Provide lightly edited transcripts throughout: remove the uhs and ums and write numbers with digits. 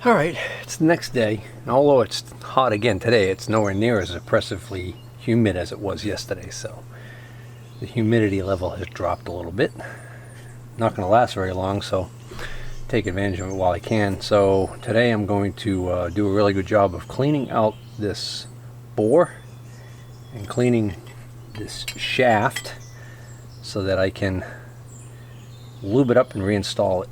All right, it's the next day. Although it's hot again today, it's nowhere near as oppressively humid as it was yesterday, so the humidity level has dropped a little bit. Not going to last very long, so take advantage of it while I can. So today I'm going to do a really good job of cleaning out this bore and cleaning this shaft so that I can lube it up and reinstall it.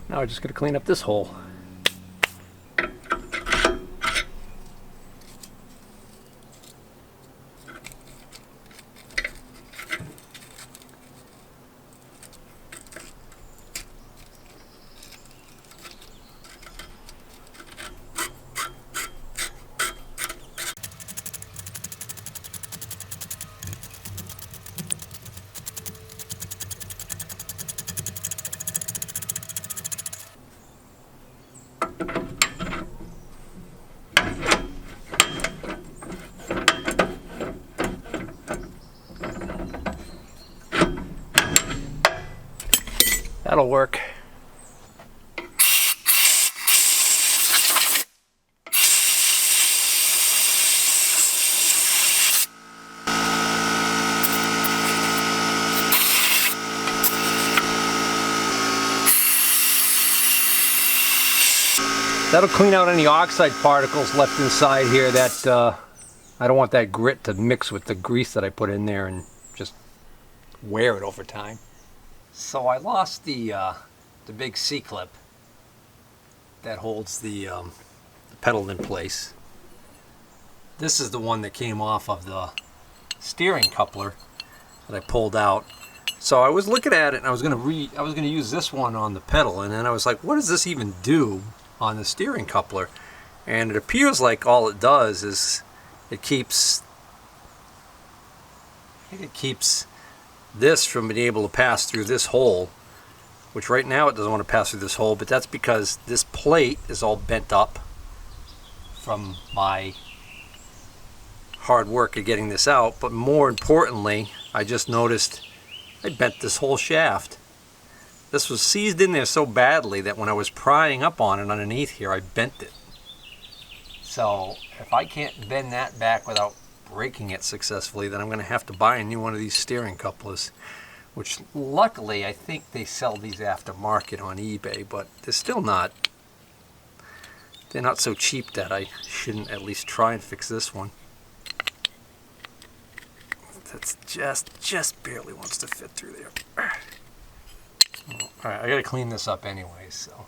Now we're just going to clean up this hole. That'll work. That'll clean out any oxide particles left inside here that I don't want that grit to mix with the grease that I put in there and just wear it over time. So I lost the big C-clip that holds the pedal in place. This is the one that came off of the steering coupler that I pulled out. So I was looking at it and I was gonna use this one on the pedal, and then I was like, what does this even do on the steering coupler? And it appears like all it does is it keeps this from being able to pass through this hole, which right now it doesn't want to pass through this hole, but that's because this plate is all bent up from my hard work at getting this out. But more importantly, I just noticed I bent this whole shaft. This was seized in there so badly that when I was prying up on it underneath here, I bent it. So if I can't bend that back without breaking it successfully, then I'm going to have to buy a new one of these steering couplers, which luckily I think they sell these aftermarket on eBay, but they're not so cheap that I shouldn't at least try and fix this one. That's just barely wants to fit through there. Alright, I gotta clean this up anyway, so.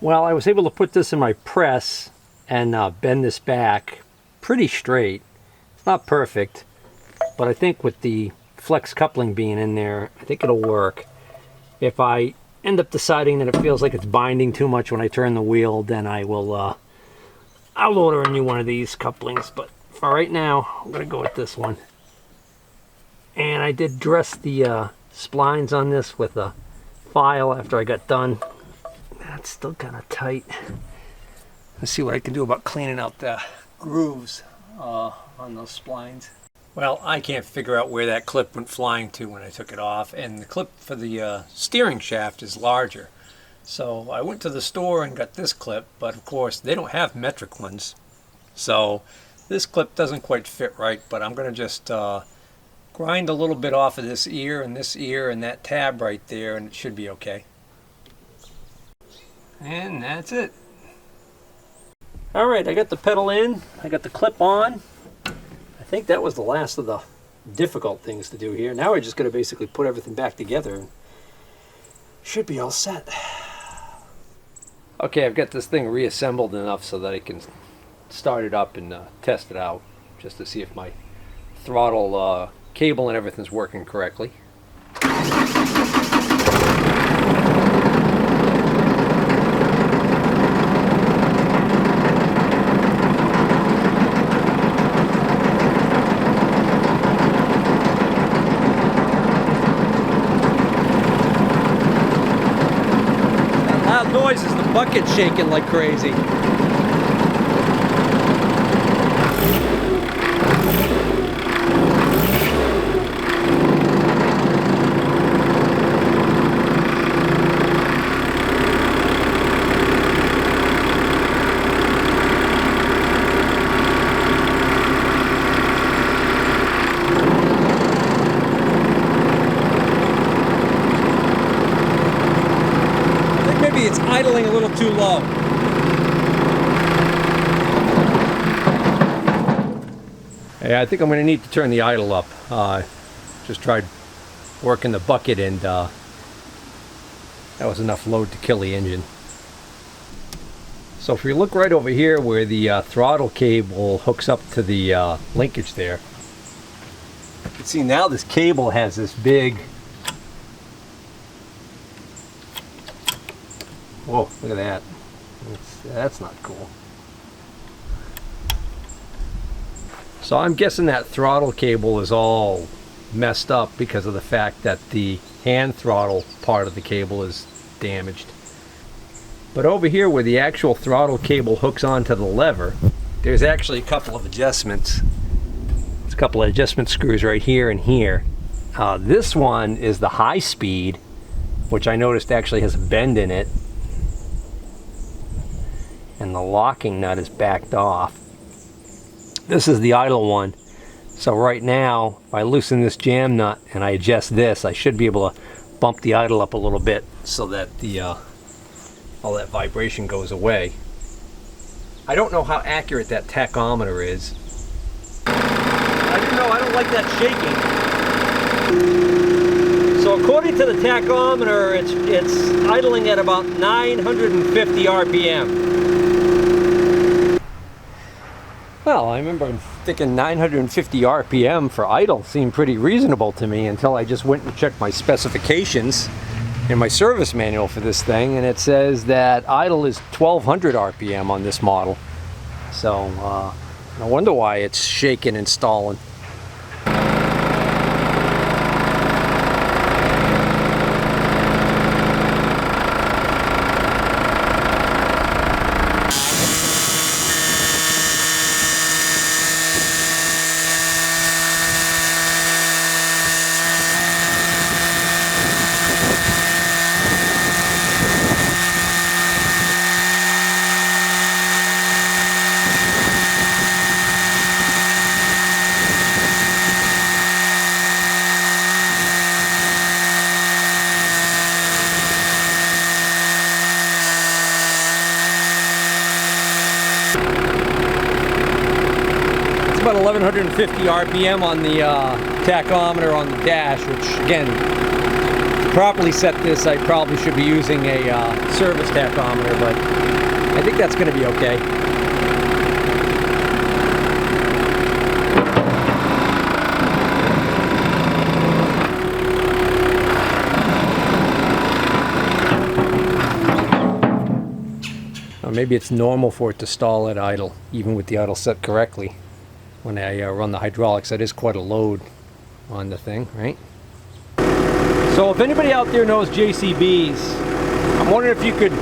Well, I was able to put this in my press and bend this back pretty straight. It's not perfect, but I think with the flex coupling being in there, I think it'll work. If I end up deciding that it feels like it's binding too much when I turn the wheel, then I will I'll order a new one of these couplings, but for right now, I'm gonna go with this one. And I did dress the splines on this with a file after I got done. That's still kind of tight. Let's see what I can do about cleaning out the grooves on those splines. Well, I can't figure out where that clip went flying to when I took it off, and the clip for the steering shaft is larger. So I went to the store and got this clip, but of course they don't have metric ones. So this clip doesn't quite fit right, but I'm going to just grind a little bit off of this ear and that tab right there, and it should be okay. And that's it. Alright, I got the pedal in, I got the clip on. I think that was the last of the difficult things to do here. Now we're just going to basically put everything back together and should be all set. Okay, I've got this thing reassembled enough so that I can start it up and test it out, just to see if my throttle cable and everything's working correctly. That loud noise is the bucket shaking like crazy. Maybe it's idling a little too low. Yeah, I think I'm going to need to turn the idle up. Just tried working the bucket and that was enough load to kill the engine. So if you look right over here where the throttle cable hooks up to the linkage there, you can see now this cable has this big... Whoa, look at that. That's not cool. So I'm guessing that throttle cable is all messed up because of the fact that the hand throttle part of the cable is damaged. But over here where the actual throttle cable hooks onto the lever, there's actually a couple of adjustments. There's a couple of adjustment screws right here and here. This one is the high speed, which I noticed actually has a bend in it. And the locking nut is backed off. This is the idle one. So right now, if I loosen this jam nut and I adjust this, I should be able to bump the idle up a little bit so that the all that vibration goes away. I don't know how accurate that tachometer is. I do know I don't like that shaking. So according to the tachometer, it's idling at about 950 RPM. Well, I remember thinking 950 RPM for idle seemed pretty reasonable to me until I just went and checked my specifications in my service manual for this thing, and it says that idle is 1200 RPM on this model. So, no wonder why it's shaking and stalling. About 1150 RPM on the tachometer on the dash, which again, to properly set this, I probably should be using a service tachometer, but I think that's going to be okay. Maybe it's normal for it to stall at idle, even with the idle set correctly. When I run the hydraulics, that is quite a load on the thing, right? So if anybody out there knows JCBs, I'm wondering if you could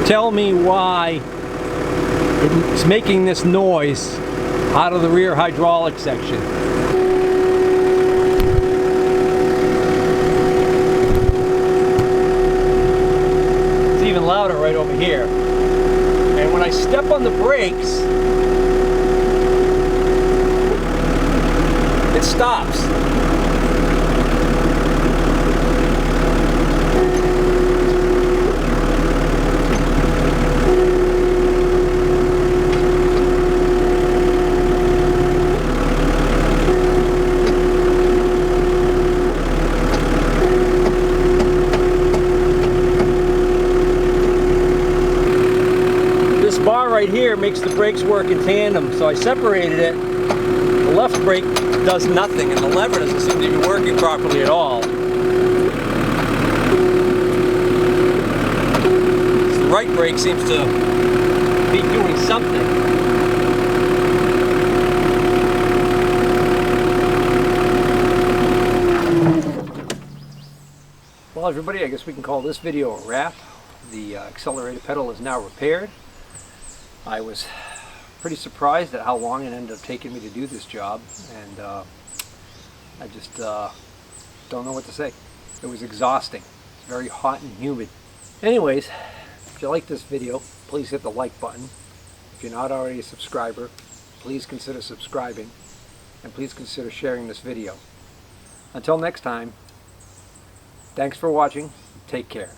tell me why it's making this noise out of the rear hydraulic section. It's even louder right over here. And when I step on the brakes, it stops. right here makes the brakes work in tandem, so I separated it. The left brake does nothing, and the lever doesn't seem to be working properly at all. The right brake seems to be doing something. Well, everybody, I guess we can call this video a wrap. The accelerator pedal is now repaired. I was pretty surprised at how long it ended up taking me to do this job, and I just don't know what to say. It was exhausting. It's very hot and humid. Anyways, if you like this video, please hit the like button. If you're not already a subscriber, please consider subscribing, and please consider sharing this video. Until next time, thanks for watching. Take care.